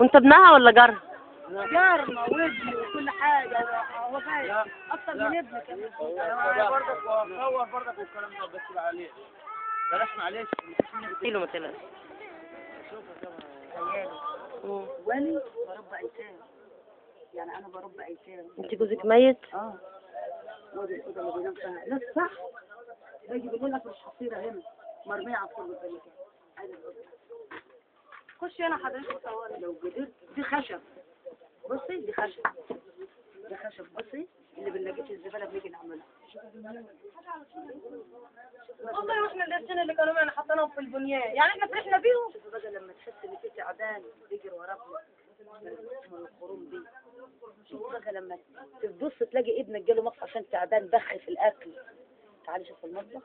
وانت ابنها ولا جارها؟ جارنا وابني وكل حاجه، هو فاهم اكتر من ابني كمان. انا برضك واصور برضك والكلام ده، بس معلش بلاش معلش كيلو ما تقلقش. عيالي ولي بربى ايتام، يعني انا بربى ايتام. انت جوزك ميت؟ وادي الاوضه اللي بينام فيها ناس صح، باجي بالليل اكل الحصيره هنا مرميه على الفرن زي كده. خشي انا حضرتك صوري لو قدرت. دي خشب، بصي دي خشب، ده خشب، بصي اللي بنلاقيه في الزباله بنيجي نعملها. والله واحنا القرشين اللي كانوا معنا حطيناهم في البنيان، يعني احنا فرحنا بيهم. شوفي بقى لما تحس ان في تعبان بيجري وراك من الخروم دي، شوفي بقى لما تبص تلاقي ابنك جاله مقص عشان تعبان بخ في الاكل. تعالي شوف المطبخ،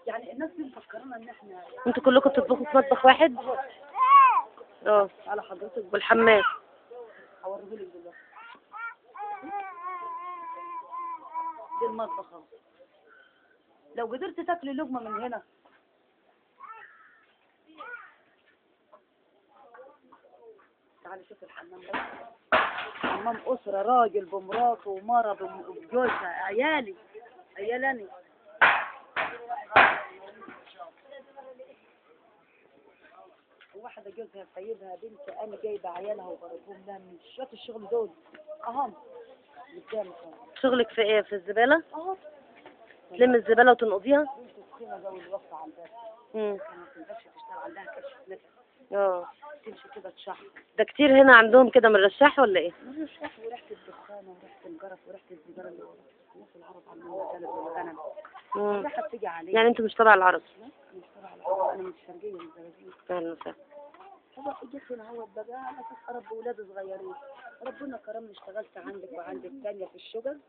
يعني الناس دي مفكرنا ان احنا انتوا كلكم بتطبخوا في مطبخ واحد؟ على حضرتك. والحمام؟ هوريهولك دلوقتي. دي المطبخ اهو، لو قدرت تاكلي لقمه من هنا. تعالي شوف الحمام ده، حمام اسره، راجل بمراته ومره بجوزها، عيالاني. واحده جوزها سايبها بنت، انا جايبه عيالها وبربهم لها من شويه الشغل دول اهم قدامك. شغلك في ايه؟ في الزبالة؟ تلم الزبالة وتنقضيها؟ بنت تخينه جو الوقفه على الباب، ما تقدرش تشتغل، عندها كشف نفس، تمشي كده تشحر. ده كتير هنا عندهم كده من الرشاح ولا ايه؟ من الرشاح وريحه الدخان وريحه الجرف وريحه الزباله اللي ورا. الناس العرب عندهم كلب والغنم، الريحه بتيجي عليه. يعني انتوا مش تبع العرب؟ لا مش تبع العرب، انا من الشرقيه من الزراجيل. اهلا وسهلا. هو جيت هنا هو بقى على اساس اربي ولاد صغيرين، ربنا كرمني اشتغلت عندك وعند الثانيه في الشغل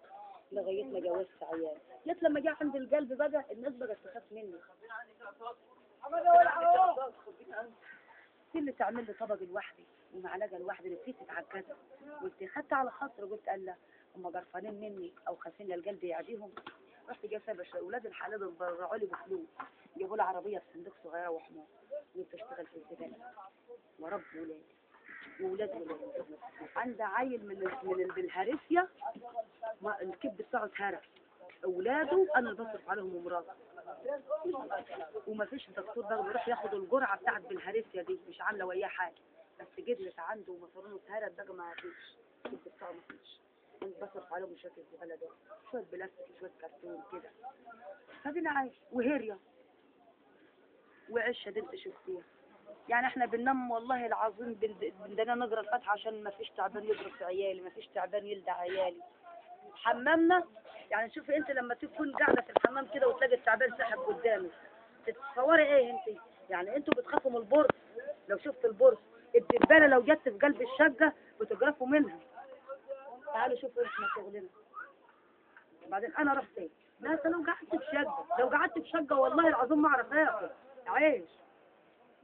لغايه ما جوزت عيال. جيت لما جه عند القلب بقى الناس بقت تخاف مني. في اللي تعمل لي طبق لوحدي ومعلقه لوحدي، اللي بتيجي تتعكزها قلت خدت على خاطر، قلت قال لا هم جرفانين مني او خايفين للقلب يعديهم. رحت جايه سايبه اولاد الحلال اتبرعوا لي بفلوس، جابوا لي عربيه في صندوق صغيره وحمار، قلت اشتغل في الزباله ورب ولادي عندي عيل من بالهارسيا، الكبد بتاعه اتهرس، اولاده انا اللي بصرف عليهم ومراته، وما فيش دكتور بقى بيروح ياخد الجرعه بتاعت بالهارسيا دي، مش عامله وياه حاجه، بس جدلت عنده ومصارونه اتهرس بقى ما فيش، الكبد بتاعه ما فيش، انا بصرف عليهم شويه الزباله دول، شويه بلاستيك شويه كرتون كده. فدينا عايش وهريه وعشه دي انت شفتيها. يعني احنا بننام والله العظيم بدنا نقرا الفاتحه عشان ما فيش تعبان يضرب في عيالي، ما فيش تعبان يلدع عيالي. حمامنا يعني شوفي انت لما تكون قاعده في الحمام كده وتلاقي التعبان ساحب قدامك، تتصوري ايه انت؟ يعني انتوا بتخافوا من البرص، لو شفت البرص الدبانه لو جت في قلب الشقه بتجرفوا منها. تعالوا شوفوا احنا شغلنا. بعدين انا رحت ايه؟ لا لو قعدت في شقه والله العظيم ما اعرف اكل عيش.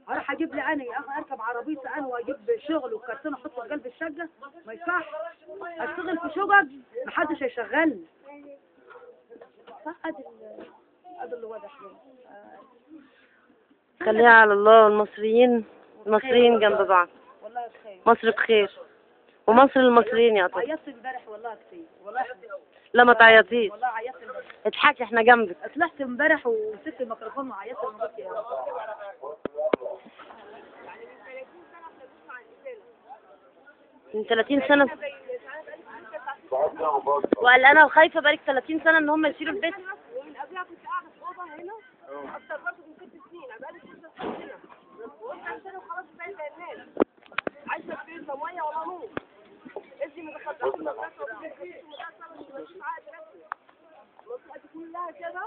هروح اجيب لي انا اركب عربيتي انا واجيب شغل وكرتون احطه في قلب الشقه؟ ما يصح. اشتغل في شقق محدش هيشغلني. صح. ادي اللي واضح لنا. خليها على الله. المصريين جنب بعض. والله بخير. مصر بخير ومصر المصريين يا طب. عيطت امبارح والله كتير والله. لا ما تعيطيش، والله عيطت امبارح. اضحكي احنا جنبك. طلعت امبارح ومسكت الميكروفون وعيطت وقلت يا رب. من 30 سنة وقلقانة وخايفة بقالك 30 سنة ان هم يشيلوا البيت. ومن قبلها كنت قاعده في اوضه هنا اكتر برضه من 6 سنين، بقالي 6 سنين هنا، وقلت عشان خلاص بعيد عن الناس، عايشه في بيت لا ميه ولا نور، ابني ما دخلتش المدرسه ولا في المدرسه مش عقد رسمي، المنطقه دي كلها كده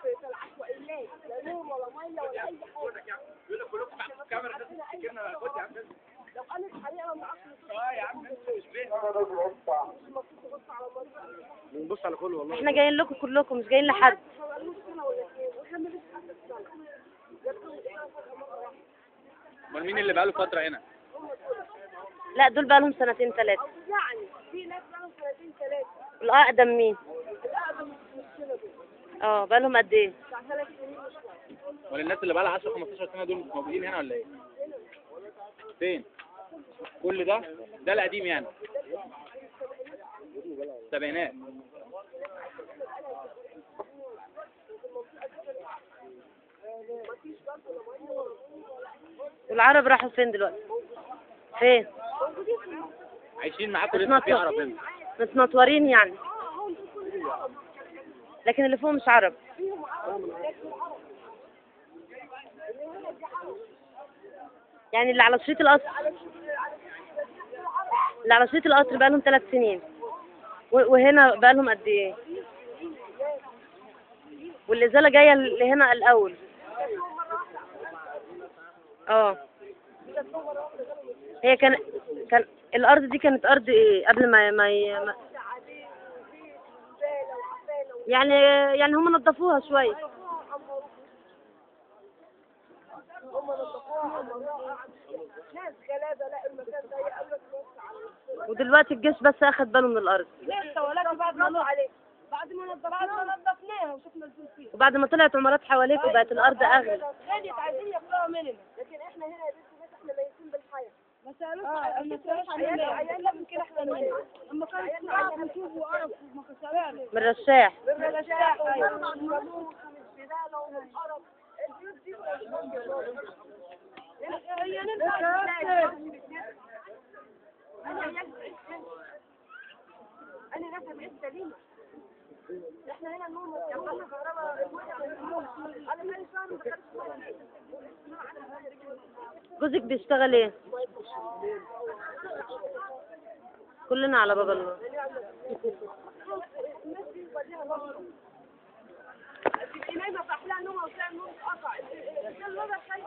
في العشوائيات، لا نور ولا ميه ولا اي حاجه. يقول لك كلكم تحت الكاميرا الناس بتفتكرنا خد يا عم. لو قامت حريقه ما نعرفش يا عم مش بيه. بنبص على كله والله. احنا جايين لكم كلكم مش جايين لحد. امال مين اللي بقاله فترة هنا؟ لا دول بقالهم 2 3. يعني في ناس بقالهم 2 3. الأقدم مين؟ الأقدم من السنة دول. بقالهم قد ايه؟ بتاع 3 سنين وشوية. امال الناس اللي بقالها 10 15 سنة دول مش موجودين هنا ولا ايه؟ فين؟ كل ده القديم يعني. السبعينات. والعرب راحوا فين دلوقتي؟ فين؟ عايشين معاكم لسه في عرب هنا. متنطورين يعني، لكن اللي فوق مش عرب. يعني اللي على شريط القطر، اللي على شريط القطر بقالهم 3 سنين، وهنا بقالهم قد ايه؟ والإزالة جاية لهنا الأول. اه هي كان الأرض دي كانت أرض ايه قبل ما يعني هم نظفوها شوية. ناس غلابه لا المكان ده يقابلك ودلوقتي الجيش بس أخد باله من الأرض، لسه ولكن بعد ما نظفناها وشفنا الفلوس فيها وبعد ما طلعت عمارات حواليك وبقت الأرض أغلى. غالية عايزين ياخدوها مننا، لكن احنا هنا يا بنتي ناس احنا ميتين بالحياه. ما سالوش عيالنا يمكن احنا مننا، اما كانت صعب نشوف وقرف ومكسرات من الرشاح. بالرشاح والقانون والزباله والقرف. البيوت دي هي انا ناس بعيد سليمه. احنا هنا النور يعملنا كهرباء انا مالي شهر ما دخلتش. جوزك بيشتغل ايه؟ كلنا على باب الله. الناس دي وديها بشره تبقي نايمه في احلام نومه وتلاقي النور اتقطع. ده الوضع خايف.